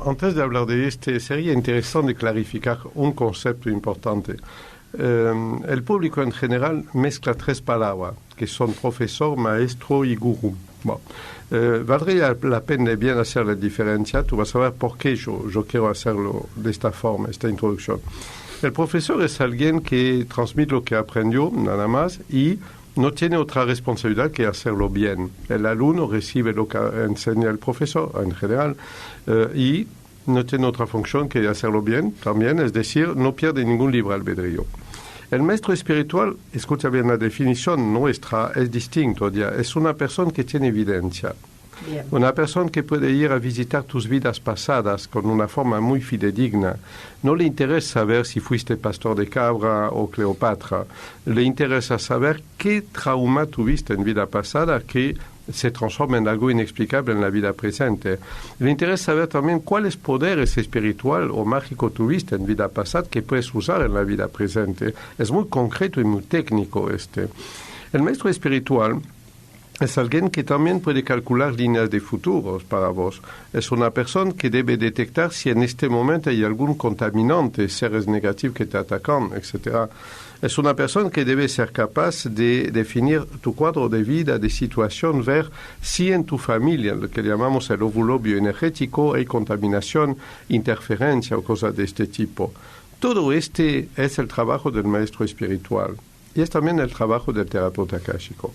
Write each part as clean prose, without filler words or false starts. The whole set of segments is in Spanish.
antes de hablar de sería interesante clarificar un concepto importante. El público en general mezcla tres palabras, que son profesor, maestro y gurú. Bueno, valdría la pena de bien hacer la diferencia. Tú vas a ver por qué yo quiero hacerlo de esta forma, esta introducción. El profesor es alguien que transmite lo que aprendió, nada más, y no tiene otra responsabilidad que hacerlo bien. El alumno recibe lo que enseña el profesor en general y no tiene otra función que hacerlo bien también, es decir, no pierde ningún libre albedrío. El maestro espiritual, escucha bien la definición nuestra, es distinto, ya, es una persona que tiene evidencia. Bien. Una persona que puede ir a visitar tus vidas pasadas con una forma muy fidedigna. No le interesa saber si fuiste pastor de Cabra o Cleopatra. Le interesa saber qué trauma tuviste en vida pasada que se transforma en algo inexplicable en la vida presente. Le interesa saber también cuáles poderes espiritual o mágico tuviste en vida pasada que puedes usar en la vida presente. Es muy concreto y muy técnico este. El maestro espiritual es alguien que también puede calcular líneas de futuros para vos. Es una persona que debe detectar si en este momento hay algún contaminante, seres negativos que te atacan, etc. Es una persona que debe ser capaz de definir tu cuadro de vida, de situación, ver si en tu familia, lo que llamamos el óvulo bioenergético, hay contaminación, interferencia o cosas de este tipo. Todo este es el trabajo del maestro espiritual y es también el trabajo del terapeuta akáshico.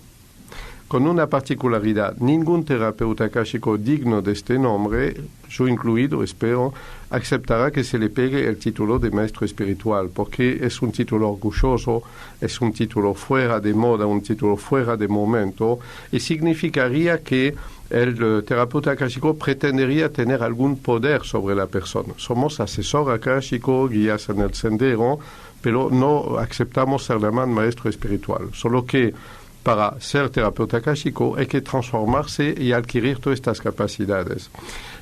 Con una particularidad, ningún terapeuta akáshico digno de este nombre, yo incluido, espero, aceptará que se le pegue el título de maestro espiritual, porque es un título orgulloso, es un título fuera de moda, un título fuera de momento, y significaría que el terapeuta akáshico pretendería tener algún poder sobre la persona. Somos asesor akáshico, guías en el sendero, pero no aceptamos ser llamado maestro espiritual, solo que para ser terapeuta akáshico hay que transformarse y adquirir todas estas capacidades.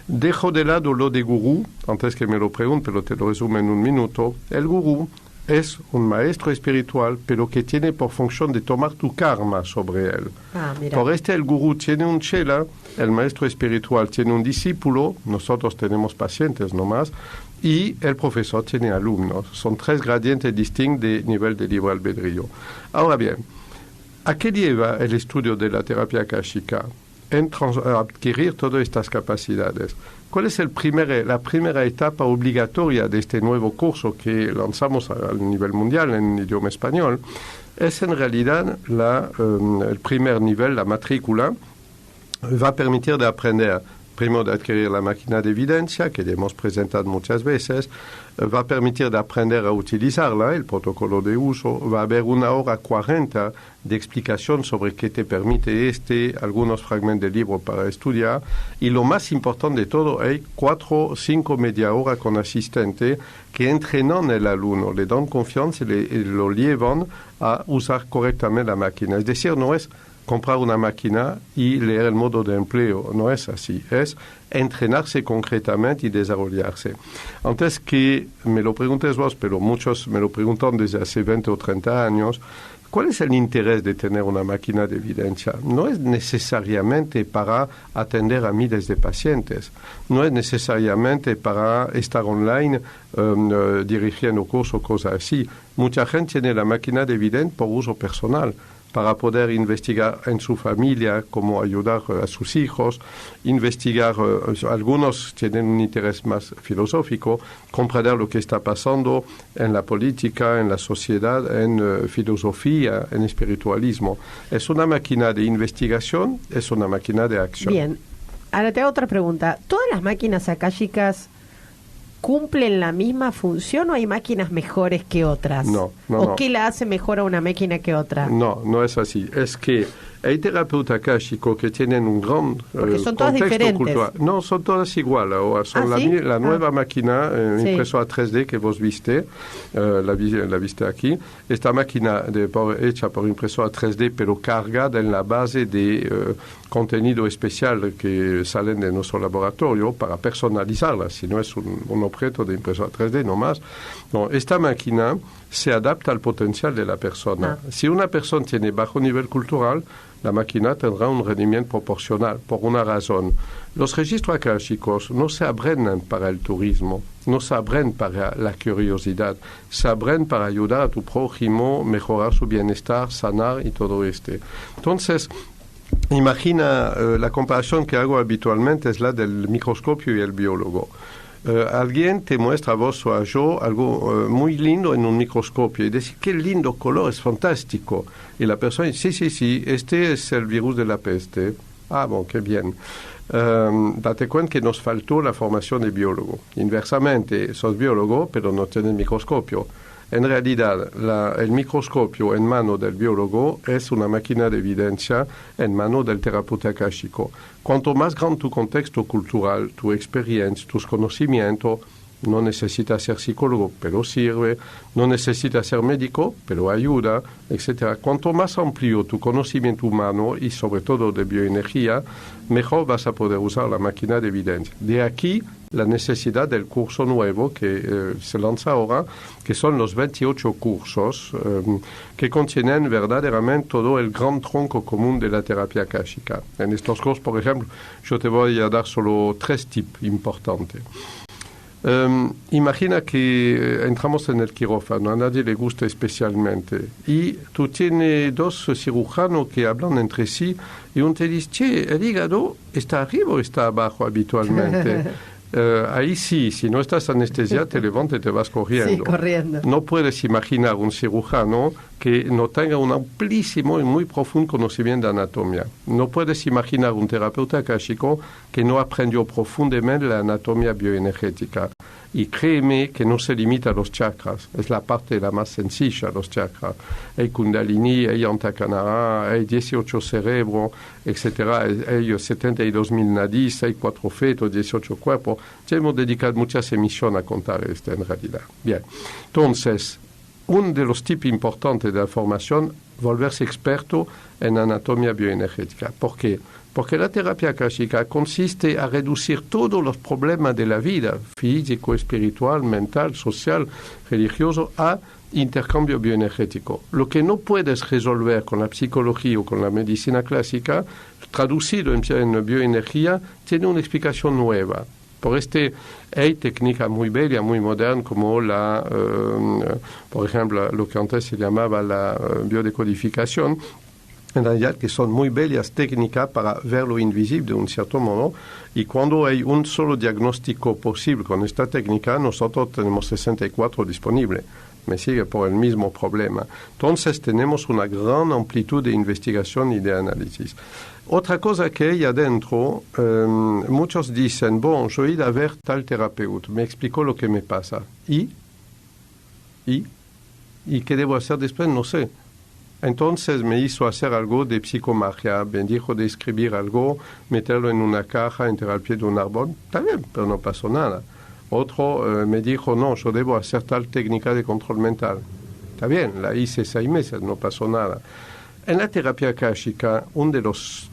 Dejo de lado lo de gurú, antes que me lo pregunte, pero te lo resumo en un minuto. El gurú es un maestro espiritual, pero que tiene por función de tomar tu karma sobre él. Por el gurú tiene un chela, el maestro espiritual tiene un discípulo, nosotros tenemos pacientes nomás, y el profesor tiene alumnos. Son tres gradientes distintos de nivel de libre albedrío. Ahora bien, ¿a qué lleva el estudio de la terapia akáshica? En adquirir todas estas capacidades. ¿Cuál es la primera etapa obligatoria de este nuevo curso que lanzamos a nivel mundial en idioma español? Es en realidad el primer nivel, la matrícula, va a permitir de aprender. Primero, de adquirir la máquina de evidencia, que ya hemos presentado muchas veces, va a permitir de aprender a utilizarla, el protocolo de uso, va a haber 1 hora 40 de explicación sobre qué te permite algunos fragmentos de libro para estudiar, y lo más importante de todo, hay 4 o 5 media hora con asistente que entrenan el alumno, le dan confianza y lo llevan a usar correctamente la máquina. Es decir, no es comprar una máquina y leer el modo de empleo. No es así. Es entrenarse concretamente y desarrollarse. Antes que me lo preguntes vos, pero muchos me lo preguntan desde hace 20 o 30 años, ¿cuál es el interés de tener una máquina de evidencia? No es necesariamente para atender a miles de pacientes. No es necesariamente para estar online dirigiendo cursos o cosas así. Mucha gente tiene la máquina de evidencia por uso personal, para poder investigar en su familia cómo ayudar a sus hijos, investigar, algunos tienen un interés más filosófico, comprender lo que está pasando en la política, en la sociedad, en filosofía, en espiritualismo. Es una máquina de investigación, es una máquina de acción. Bien, ahora te hago otra pregunta. ¿Todas las máquinas akáshicas cumplen la misma función o hay máquinas mejores que otras? No. ¿O qué la hace mejor a una máquina que otra? No es así. Es que hay terapeutas akáshicos que tienen un gran porque son todas diferentes. Cultural. No, son todas iguales. Son la nueva máquina impresora 3D que vos viste, la viste aquí. Esta máquina hecha por impresora 3D, pero cargada en la base de contenido especial que salen de nuestro laboratorio para personalizarla, si no es un objeto de impresora 3D nomás. No, esta máquina se adapta al potencial de la persona. Si una persona tiene bajo nivel cultural, la máquina tendrá un rendimiento proporcional, por una razón. Los registros akáshicos no se abren para el turismo, no se abren para la curiosidad, se abren para ayudar a tu prójimo, mejorar su bienestar, sanar y todo Entonces, imagina, la comparación que hago habitualmente es la del microscopio y el biólogo. Alguien te muestra a vos o a yo algo muy lindo en un microscopio y dice, qué lindo color, es fantástico. Y la persona dice, sí, este es el virus de la peste. Ah, bueno, qué bien. Date cuenta que nos faltó la formación de biólogo. Inversamente, sos biólogo, pero no tienes microscopio. En realidad, el microscopio en mano del biólogo es una máquina de evidencia en mano del terapeuta akáshico. Cuanto más grande tu contexto cultural, tu experiencia, tus conocimientos, no necesitas ser psicólogo, pero sirve, no necesitas ser médico, pero ayuda, etc. Cuanto más amplio tu conocimiento humano y sobre todo de bioenergía, mejor vas a poder usar la máquina de evidencia. De aquí la necesidad del curso nuevo que se lanza ahora, que son los 28 cursos que contienen verdaderamente todo el gran tronco común de la terapia akáshica. En estos cursos, por ejemplo, yo te voy a dar solo 3 tips importantes. Imagina que entramos en el quirófano, a nadie le gusta especialmente, y tú tienes 2 cirujanos que hablan entre sí, y uno te dice, che, el hígado está arriba o está abajo habitualmente. Ahí sí, si no estás anestesiado, te levantas y te vas corriendo. Sí, corriendo. No puedes imaginar un cirujano que no tenga un amplísimo y muy profundo conocimiento de anatomía. No puedes imaginar un terapeuta akáshico que no aprendió profundamente la anatomía bioenergética. Y créeme que no se limita a los chakras, es la parte la más sencilla, los chakras. Hay Kundalini, hay Antakanara, hay 18 cerebros, etc. Hay 72.000 nadis, hay 4 fetos, 18 cuerpos. Ya hemos dedicado muchas emisiones a contar esto en realidad. Bien, entonces, uno de los tips importantes de la formación, volverse experto en anatomía bioenergética. ¿Por qué? Porque la terapia akáshica consiste a reducir todos los problemas de la vida, físico, espiritual, mental, social, religioso, a intercambio bioenergético. Lo que no puedes resolver con la psicología o con la medicina clásica, traducido en bioenergía, tiene una explicación nueva. Por hay técnicas muy bellas, muy modernas, como por ejemplo, lo que antes se llamaba la biodecodificación, en realidad que son muy bellas técnicas para ver lo invisible de un cierto modo, y cuando hay un solo diagnóstico posible con esta técnica, nosotros tenemos 64 disponibles. Me sigue por el mismo problema. Entonces tenemos una gran amplitud de investigación y de análisis. Otra cosa que hay adentro, muchos dicen, yo he ido a ver tal terapeuta, me explicó lo que me pasa. ¿Y qué debo hacer después? No sé. Entonces me hizo hacer algo de psicomagia, me dijo de escribir algo, meterlo en una caja, enterrar al pie de un árbol. Está bien, pero no pasó nada. Otro me dijo, no, yo debo hacer tal técnica de control mental. Está bien, la hice 6 meses, no pasó nada. En la terapia akáshica, uno de los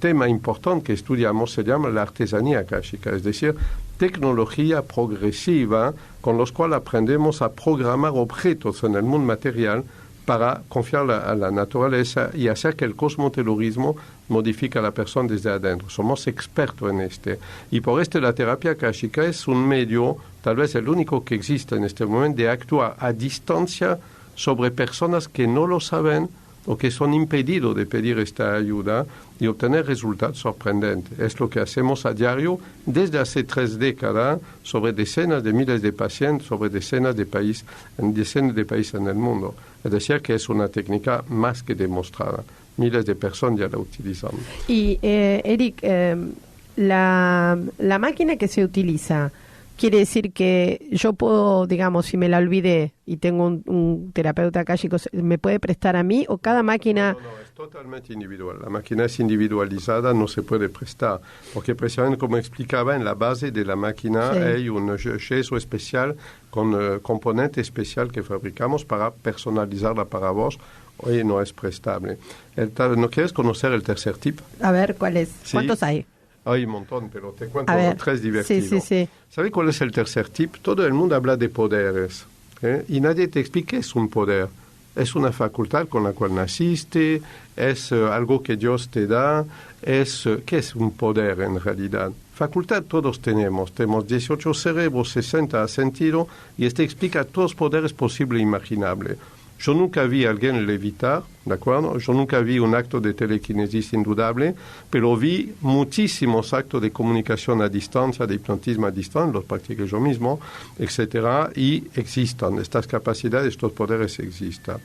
temas importantes que estudiamos se llama la artesanía akáshica, es decir, tecnología progresiva con los cuales aprendemos a programar objetos en el mundo material para confiar a la naturaleza y hacer que el cosmotelurismo modifique a la persona desde adentro. Somos expertos en Y por la terapia akáshica es un medio, tal vez el único que existe en este momento, de actuar a distancia sobre personas que no lo saben o que son impedidos de pedir esta ayuda y obtener resultados sorprendentes. Es lo que hacemos a diario desde hace 3 décadas sobre decenas de miles de pacientes, sobre decenas de países en el mundo. Es decir, que es una técnica más que demostrada. Miles de personas ya la utilizan. Y, Eric, la máquina que se utiliza, quiere decir que yo puedo, digamos, si me la olvidé y tengo un terapeuta akáshico, ¿me puede prestar a mí o cada máquina? No, es totalmente individual. La máquina es individualizada, no se puede prestar. Porque precisamente, como explicaba, en la base de la máquina hay un yeso especial con componente especial que fabricamos para personalizarla para vos. Hoy no es prestable. ¿No quieres conocer el tercer tip? A ver, ¿cuál es? Sí. ¿Cuántos hay? Hay un montón, pero te cuento 3 divertidos. Sí. ¿Sabes cuál es el tercer tip? Todo el mundo habla de poderes, y nadie te explica qué es un poder. es una facultad con la cual naciste, es algo que Dios te da, ¿qué es un poder en realidad? Facultad todos tenemos 18 cerebros, 60 sentidos, y explica todos los poderes posibles e imaginables. Yo nunca vi a alguien levitar, ¿de acuerdo? Yo nunca vi un acto de telequinesis indudable, pero vi muchísimos actos de comunicación a distancia, de hipnotismo a distancia, los practiqué yo mismo, etcétera, y existen estas capacidades, estos poderes existen.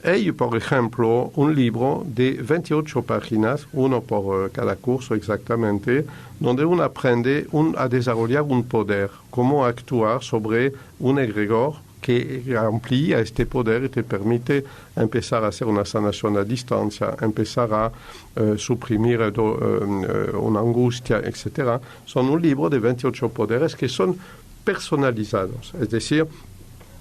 Hay, por ejemplo, un libro de 28 páginas, uno por cada curso exactamente, donde uno aprende a desarrollar un poder, cómo actuar sobre un egregor que amplía este poder y te permite empezar a hacer una sanación a distancia, empezar a suprimir una angustia, etc. Son un libro de 28 poderes que son personalizados, es decir,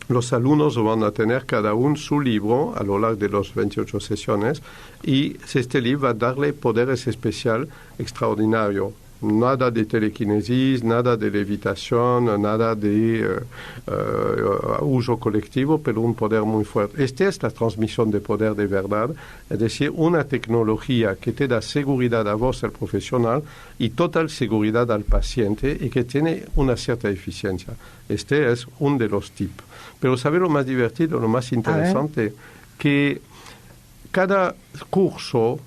los alumnos van a tener cada uno su libro a lo largo de las 28 sesiones y este libro va a darle poderes especiales extraordinarios. Nada de telequinesis, nada de levitación, nada de uso colectivo, pero un poder muy fuerte. Esta es la transmisión de poder de verdad, es decir, una tecnología que te da seguridad a vos, el profesional, y total seguridad al paciente y que tiene una cierta eficiencia. Este es uno de los tips. Pero ¿sabes lo más divertido, lo más interesante? Que cada curso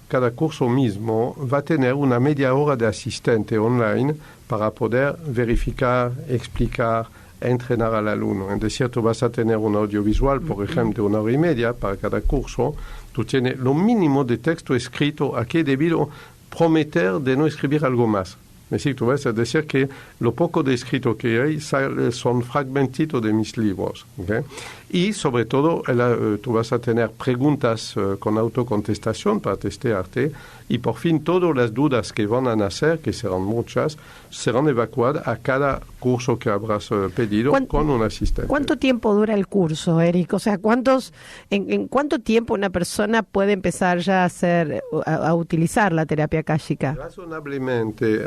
mismo va a tener una media hora de asistente online para poder verificar, explicar, entrenar al alumno. Es decir, tú vas a tener un audiovisual, por ejemplo, de 1 hora y media para cada curso. Tú tienes lo mínimo de texto escrito. Aquí he debido prometer de no escribir algo más. Es decir, que lo poco de escrito que hay son fragmentitos de mis libros. ¿Okay? Y sobre todo, tú vas a tener preguntas con autocontestación para testearte y por fin todas las dudas que van a nacer, que serán muchas, serán evacuadas a cada curso que habrás pedido con un asistente. ¿Cuánto tiempo dura el curso, Eric? O sea, ¿en cuánto tiempo una persona puede empezar ya a utilizar la terapia akáshica? Razonablemente,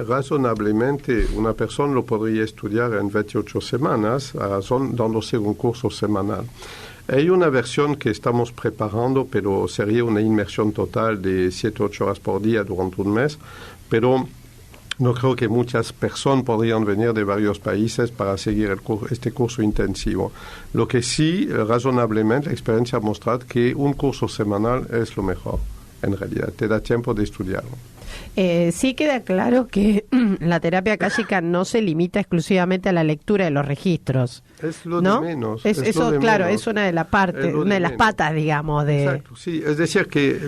una persona lo podría estudiar en 28 semanas, dándose un curso semanal. Hay una versión que estamos preparando, pero sería una inmersión total de 7-8 horas por día durante un mes, pero no creo que muchas personas podrían venir de varios países para seguir este curso intensivo. Lo que sí, razonablemente, la experiencia ha mostrado que un curso semanal es lo mejor, en realidad. Te da tiempo de estudiarlo. Sí queda claro que la terapia akáshica no se limita exclusivamente a la lectura de los registros. Es lo ¿no? de menos. Eso, claro, menos. Es una de las partes, una de las patas, digamos. Exacto, sí. Es decir, que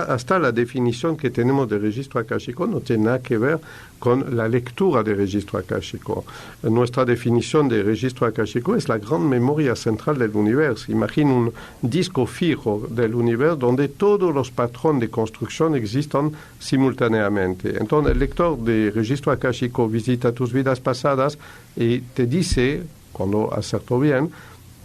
hasta la definición que tenemos de registro akáshico no tiene nada que ver con la lectura de registro akáshico. Nuestra definición de registro akáshico es la gran memoria central del universo. Imagina un disco fijo del universo donde todos los patrones de construcción existen simultáneamente. Entonces, el lector de registro akáshico visita tus vidas pasadas y te dice, cuando acertó bien,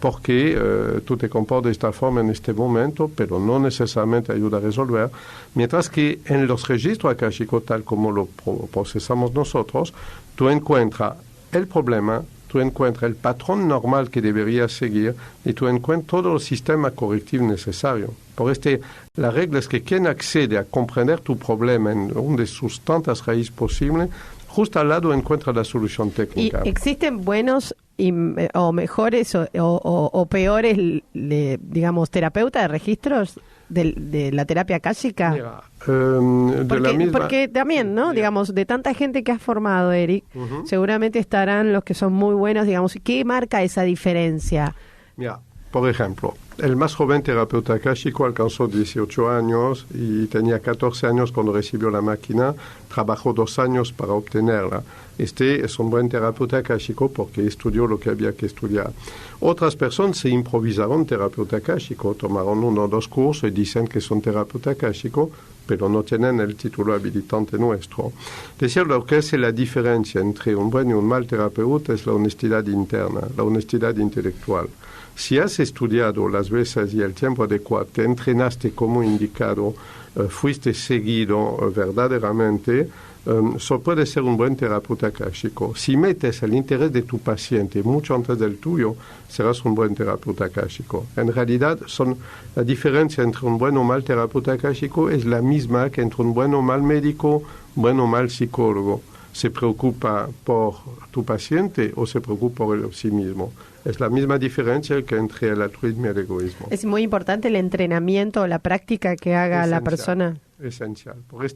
por qué tú te comportas de esta forma en este momento, pero no necesariamente ayuda a resolver. Mientras que en los registros akáshicos, tal como lo procesamos nosotros, tú encuentras el problema, tú encuentras el patrón normal que deberías seguir y tú encuentras todo el sistema correctivo necesario. La regla es que quien accede a comprender tu problema en una de sus tantas raíces posibles, justo al lado encuentra la solución técnica. ¿Y existen buenos o mejores o peores, digamos, terapeutas de registros de la terapia akáshica? Mira, porque también, ¿no? Digamos, de tanta gente que has formado, Eric, seguramente estarán los que son muy buenos, digamos. ¿Qué marca esa diferencia? Mira, por ejemplo, el más joven terapeuta akáshico alcanzó 18 años y tenía 14 años cuando recibió la máquina, trabajó 2 años para obtenerla. Este es un buen terapeuta akáshico porque estudió lo que había que estudiar. Otras personas se improvisaron terapeuta akáshico, tomaron 1 o 2 cursos y dicen que son terapeuta akáshico, pero no tienen el título habilitante nuestro. Decir lo que es la diferencia entre un buen y un mal terapeuta es la honestidad interna, la honestidad intelectual. Si has estudiado las veces y el tiempo adecuado, te entrenaste como indicado, fuiste seguido verdaderamente, Eso puede ser un buen terapeuta akáshico. Si metes el interés de tu paciente mucho antes del tuyo, serás un buen terapeuta akáshico. En realidad, la diferencia entre un buen o mal terapeuta akáshico es la misma que entre un buen o mal médico, buen o mal psicólogo. ¿Se preocupa por tu paciente o se preocupa por sí mismo? Es la misma diferencia que entre el altruismo y el egoísmo. Es muy importante el entrenamiento, la práctica que haga la persona. Esencial. Por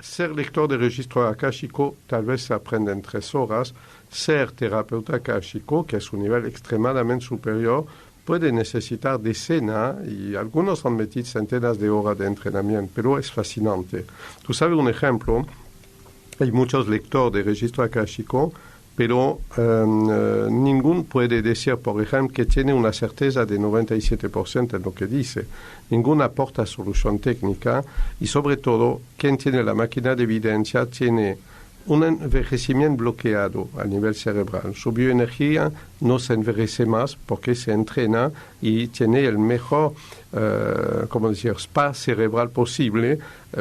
ser lector de registro akáshico tal vez se aprende en 3 horas. Ser terapeuta akáshico, que es un nivel extremadamente superior, puede necesitar decenas y algunos han metido centenas de horas de entrenamiento, pero es fascinante. Tú sabes un ejemplo, hay muchos lectores de registro akáshico, pero ninguno puede decir, por ejemplo, que tiene una certeza de 97% en lo que dice. Ninguno aporta solución técnica y, sobre todo, quien tiene la máquina de evidencia tiene un envejecimiento bloqueado a nivel cerebral. Su bioenergía no se envejece más porque se entrena y tiene el mejor spa cerebral posible.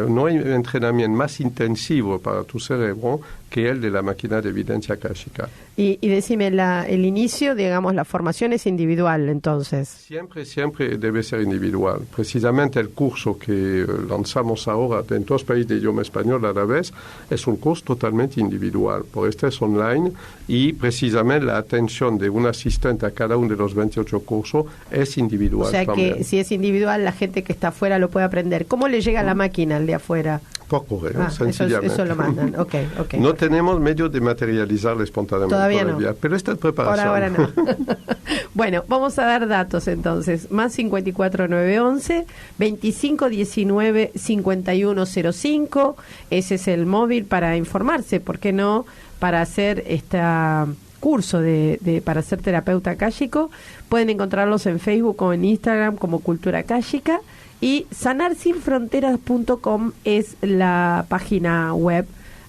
No hay entrenamiento más intensivo para tu cerebro que el de la máquina de evidencia akáshica. Y decime, el inicio, digamos, la formación es individual, entonces. Siempre debe ser individual. Precisamente el curso que lanzamos ahora en todos los países de idioma español a la vez es un curso totalmente individual. Por es online y precisamente la atención de un asistente a cada uno de los 28 cursos es individual. O sea también. Que si es individual, la gente que está afuera lo puede aprender. ¿Cómo le llega la máquina al de afuera? Por correo, sencillamente. Eso lo mandan, ok. No tenemos medio de materializarlo espontáneamente todavía, no. Pero está en preparación. Por ahora no. Bueno, vamos a dar datos entonces. Más 54911 2519 5105. Ese es el móvil para informarse, ¿por qué no? Para hacer curso para ser terapeuta akáshico. Pueden encontrarlos en Facebook o en Instagram como Cultura Akáshica. Y sanarsinfronteras.com es la página web.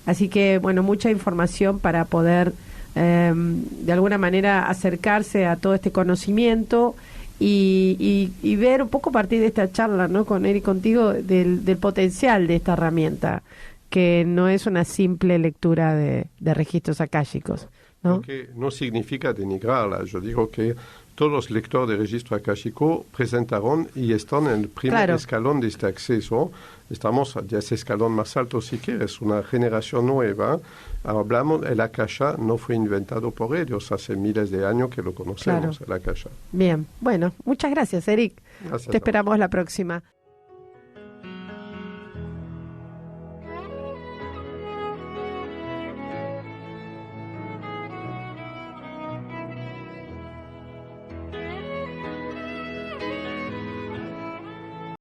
Así que, bueno, mucha información para poder, de alguna manera, acercarse a todo este conocimiento y ver un poco a partir de esta charla, ¿no? Con Eric, contigo, del potencial de esta herramienta, que no es una simple lectura de registros akáshicos, ¿no? Que no significa denigrarla. Yo digo que todos los lectores de registro akáshico presentaron y están en el primer escalón de este acceso. Estamos ya ese escalón más alto, si quieres, una generación nueva. Hablamos, el Akasha no fue inventado por ellos, hace miles de años que lo conocemos, el Akasha. Bien, bueno, muchas gracias, Eric. Gracias. Te esperamos la próxima.